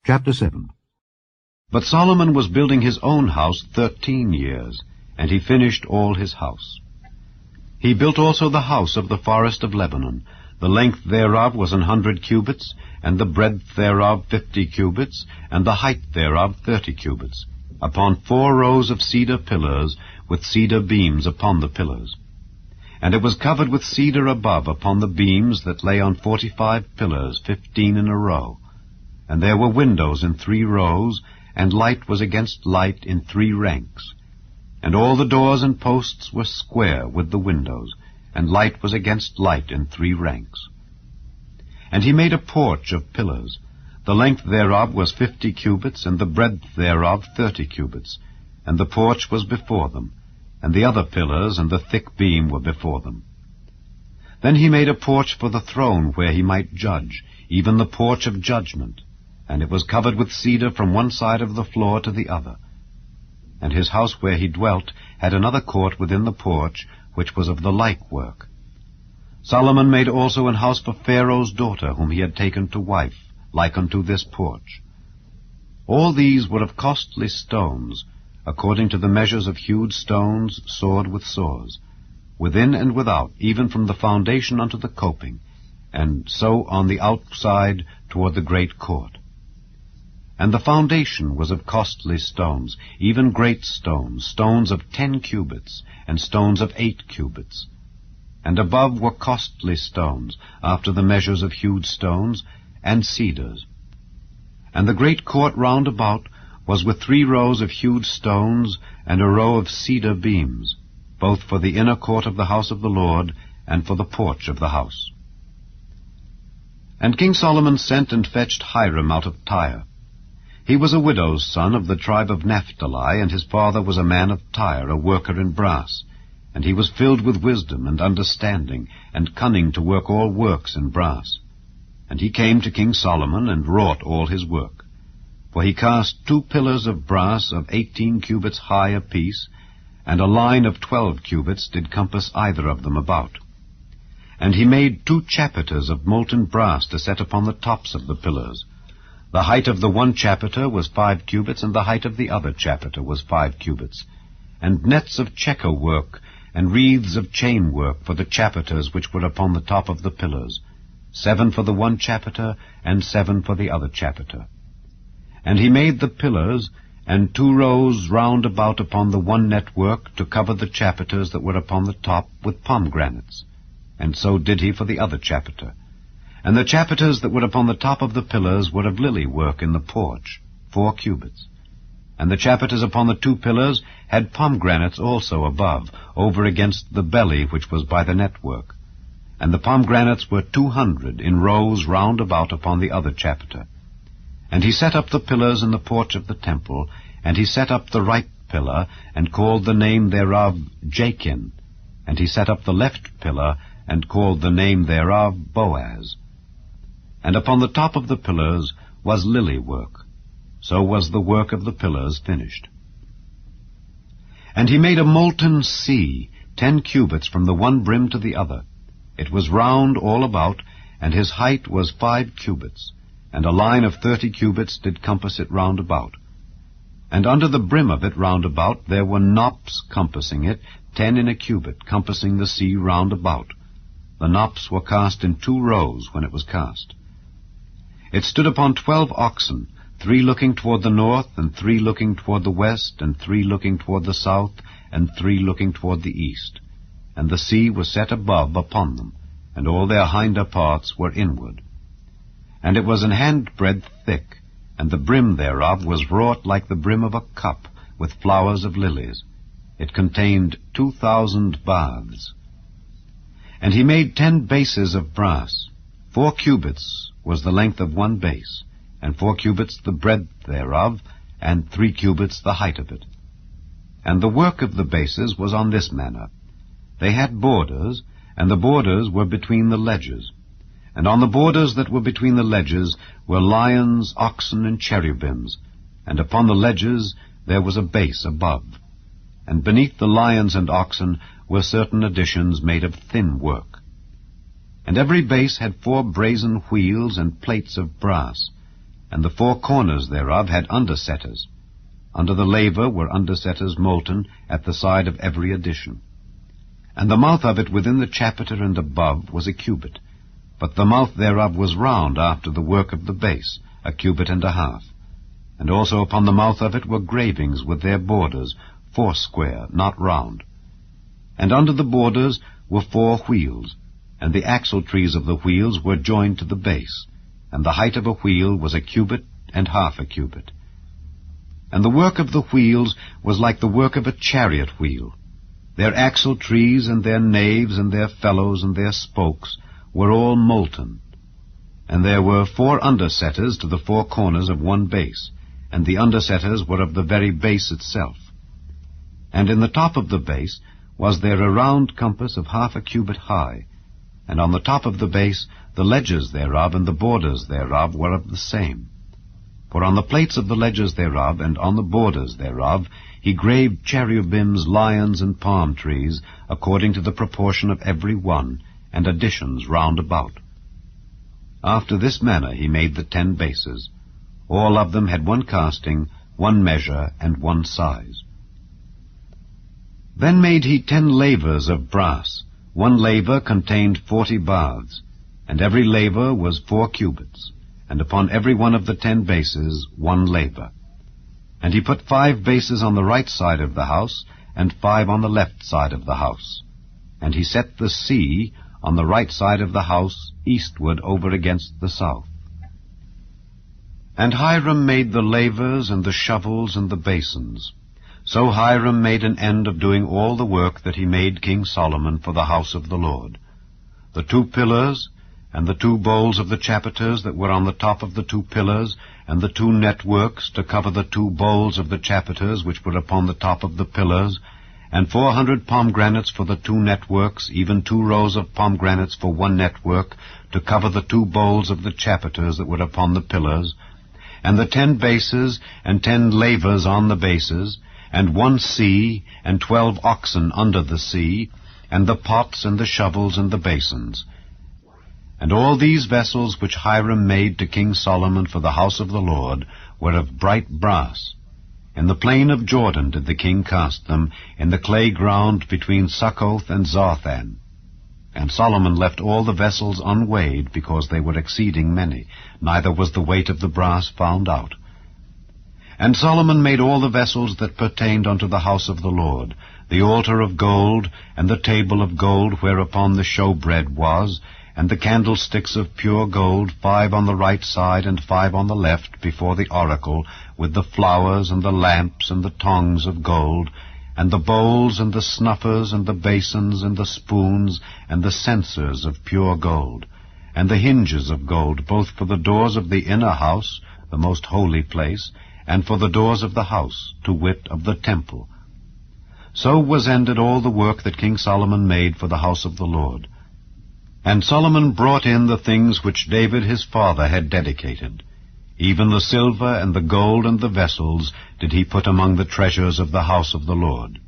Chapter 7. But Solomon was building his own house 13 years, and he finished all his house. He built also the house of the forest of Lebanon. The length thereof was 100 cubits, and the breadth thereof 50 cubits, and the height thereof 30 cubits, upon 4 rows of cedar pillars, with cedar beams upon the pillars. And it was covered with cedar above upon the beams that lay on 45 pillars, 15 in a row. And there were windows in 3 rows, and light was against light in 3 ranks. And all the doors and posts were square with the windows, and light was against light in 3 ranks. And he made a porch of pillars. The length thereof was 50 cubits, and the breadth thereof 30 cubits. And the porch was before them, and the other pillars and the thick beam were before them. Then he made a porch for the throne where he might judge, even the porch of judgment, and it was covered with cedar from one side of the floor to the other. And his house where he dwelt had another court within the porch, which was of the like work. Solomon made also an house for Pharaoh's daughter, whom he had taken to wife, like unto this porch. All these were of costly stones, according to the measures of hewed stones, sawed with saws, within and without, even from the foundation unto the coping, and so on the outside toward the great court. And the foundation was of costly stones, even great stones, stones of 10 cubits, and stones of 8 cubits. And above were costly stones, after the measures of hewed stones, and cedars. And the great court round about was with 3 rows of hewed stones, and a row of cedar beams, both for the inner court of the house of the Lord, and for the porch of the house. And King Solomon sent and fetched Hiram out of Tyre. He was a widow's son of the tribe of Naphtali, and his father was a man of Tyre, a worker in brass. And he was filled with wisdom and understanding, and cunning to work all works in brass. And he came to King Solomon, and wrought all his work. For he cast 2 pillars of brass of 18 cubits high apiece, and a line of 12 cubits did compass either of them about. And he made 2 chapiters of molten brass to set upon the tops of the pillars. The height of the one chapiter was 5 cubits, and the height of the other chapiter was 5 cubits. And nets of checker work, and wreaths of chain work for the chapiters which were upon the top of the pillars, 7 for the one chapiter, and 7 for the other chapiter. And he made the pillars, and 2 rows round about upon the one network, to cover the chapiters that were upon the top with pomegranates. And so did he for the other chapiter. And the chapiters that were upon the top of the pillars were of lily work in the porch, 4 cubits. And the chapiters upon the 2 pillars had pomegranates also above, over against the belly which was by the network. And the pomegranates were 200 in rows round about upon the other chapiter. And he set up the pillars in the porch of the temple, and he set up the right pillar, and called the name thereof Jachin. And he set up the left pillar, and called the name thereof Boaz. And upon the top of the pillars was lily work. So was the work of the pillars finished. And he made a molten sea, 10 cubits from the one brim to the other. It was round all about, and his height was 5 cubits, and a line of 30 cubits did compass it round about. And under the brim of it round about there were knops compassing it, 10 in a cubit, compassing the sea round about. The knops were cast in 2 rows when it was cast. It stood upon 12 oxen, 3 looking toward the north, and 3 looking toward the west, and 3 looking toward the south, and 3 looking toward the east. And the sea was set above upon them, and all their hinder parts were inward. And it was an handbreadth thick, and the brim thereof was wrought like the brim of a cup, with flowers of lilies. It contained 2,000 baths. And he made 10 bases of brass. 4 cubits was the length of one base, and 4 cubits the breadth thereof, and 3 cubits the height of it. And the work of the bases was on this manner. They had borders, and the borders were between the ledges. And on the borders that were between the ledges were lions, oxen, and cherubims, and upon the ledges there was a base above. And beneath the lions and oxen were certain additions made of thin work. And every base had 4 brazen wheels and plates of brass, and the four corners thereof had undersetters. Under the laver were undersetters molten at the side of every addition. And the mouth of it within the chapiter and above was a cubit, but the mouth thereof was round after the work of the base, a cubit and a half. And also upon the mouth of it were gravings with their borders, foursquare, not round. And under the borders were 4 wheels, and the axle-trees of the wheels were joined to the base, and the height of a wheel was a cubit and half a cubit. And the work of the wheels was like the work of a chariot wheel. Their axle-trees and their naves and their felloes and their spokes were all molten. And there were 4 undersetters to the 4 corners of one base, and the undersetters were of the very base itself. And in the top of the base was there a round compass of half a cubit high, and on the top of the base the ledges thereof and the borders thereof were of the same. For on the plates of the ledges thereof and on the borders thereof he graved cherubims, lions, and palm trees, according to the proportion of every one, and additions round about. After this manner he made the 10 bases. All of them had 1 casting, 1 measure, and 1 size. Then made he 10 lavers of brass. 1 laver contained 40 baths, and every laver was 4 cubits, and upon every one of the 10 bases 1 laver. And he put 5 bases on the right side of the house, and 5 on the left side of the house. And he set the sea on the right side of the house, eastward over against the south. And Hiram made the lavers and the shovels and the basins. So Hiram made an end of doing all the work that he made King Solomon for the house of the Lord. The 2 pillars, and the 2 bowls of the chapiters that were on the top of the 2 pillars, and the 2 networks to cover the 2 bowls of the chapiters which were upon the top of the pillars, and 400 pomegranates for the 2 networks, even 2 rows of pomegranates for 1 network, to cover the 2 bowls of the chapiters that were upon the pillars, and the 10 bases, and 10 lavers on the bases, and 1 sea, and 12 oxen under the sea, and the pots, and the shovels, and the basins. And all these vessels which Hiram made to King Solomon for the house of the Lord were of bright brass. In the plain of Jordan did the king cast them, in the clay ground between Succoth and Zarthan. And Solomon left all the vessels unweighed, because they were exceeding many, neither was the weight of the brass found out. And Solomon made all the vessels that pertained unto the house of the Lord, the altar of gold, and the table of gold whereupon the showbread was, and the candlesticks of pure gold, 5 on the right side and 5 on the left, before the oracle, with the flowers and the lamps and the tongs of gold, and the bowls and the snuffers and the basins and the spoons and the censers of pure gold, and the hinges of gold, both for the doors of the inner house, the most holy place, and for the doors of the house, to wit, of the temple. So was ended all the work that King Solomon made for the house of the Lord. And Solomon brought in the things which David his father had dedicated. Even the silver and the gold and the vessels did he put among the treasures of the house of the Lord.